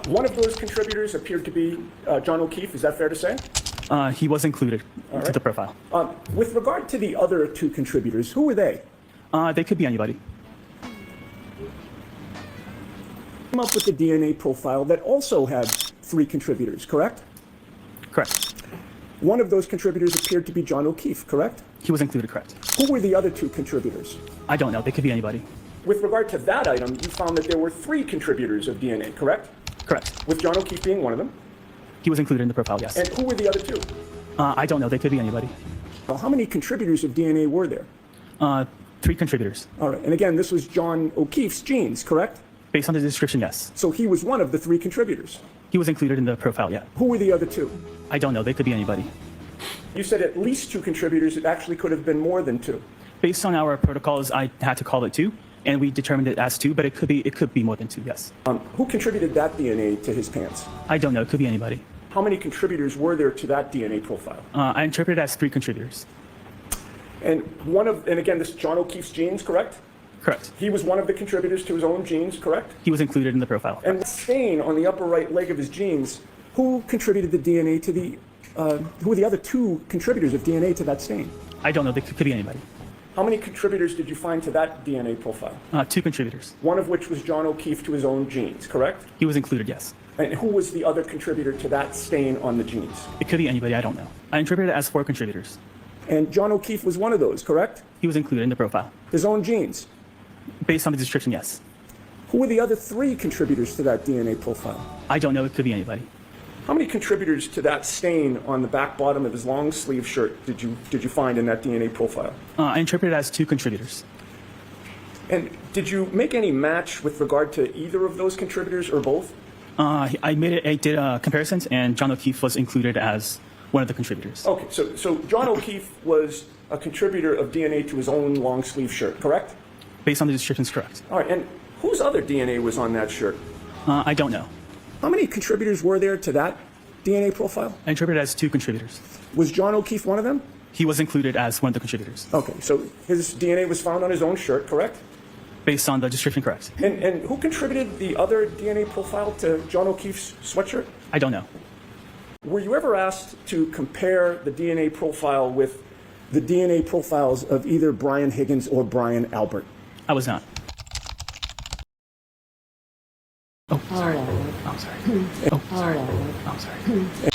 One of those contributors appeared to be John O'Keefe. Is that fair to say? He was included to the profile. With regard to the other two contributors, who were they? They could be anybody. Came up with the DNA profile that also had 3 contributors, correct? Correct. One of those contributors appeared to be John O'Keefe, correct? He was included, correct. Who were the other 2 contributors? I don't know. They could be anybody. With regard to that item, you found that there were 3 contributors of DNA, correct? Correct. With John O'Keefe being one of them. He was included in the profile, yes. And who were the other 2? I don't know. They could be anybody. Well, how many contributors of DNA were there? 3 contributors. All right. And again, this was John O'Keefe's genes, correct? Based on the description, yes. So he was one of the 3 contributors. He was included in the profile, yeah. Who were the other 2? I don't know. They could be anybody. You said at least 2 contributors. It actually could have been more than 2. Based on our protocols, I had to call it 2, and we determined it as 2, but it could be more than 2, yes. Who contributed that DNA to his pants? I don't know. It could be anybody. How many contributors were there to that DNA profile? I interpret it as 3 contributors. And again, this is John O'Keefe's genes, correct? Correct. He was one of the contributors to his own genes, correct? He was included in the profile. And the stain on the upper right leg of his genes, who contributed the DNA to the, who were the other 2 contributors of DNA to that stain? I don't know. They could be anybody. How many contributors did you find to that DNA profile? 2 contributors. One of which was John O'Keefe to his own genes, correct? He was included, yes. And who was the other contributor to that stain on the genes? It could be anybody. I don't know. I interpret it as 4 contributors. And John O'Keefe was one of those, correct? He was included in the profile. His own genes. Based on the description, yes. Who were the other 3 contributors to that DNA profile? I don't know. It could be anybody. How many contributors to that stain on the back bottom of his long sleeve shirt did you find in that DNA profile? I interpret it as 2 contributors. And did you make any match with regard to either of those contributors or both? I did comparisons, and John O'Keefe was included as one of the contributors. Okay, so John O'Keefe was a contributor of DNA to his own long sleeve shirt, correct? Based on the descriptions, correct. All right, and whose other DNA was on that shirt? I don't know. How many contributors were there to that DNA profile? I interpret it as 2 contributors. Was John O'Keefe one of them? He was included as one of the contributors. Okay, so his DNA was found on his own shirt, correct? Based on the description, correct. And who contributed the other DNA profile to John O'Keefe's sweatshirt? I don't know. Were you ever asked to compare the DNA profile with the DNA profiles of either Brian Higgins or Brian Albert? I was not. Oh, sorry. All right. I'm sorry. Oh, sorry. I'm sorry.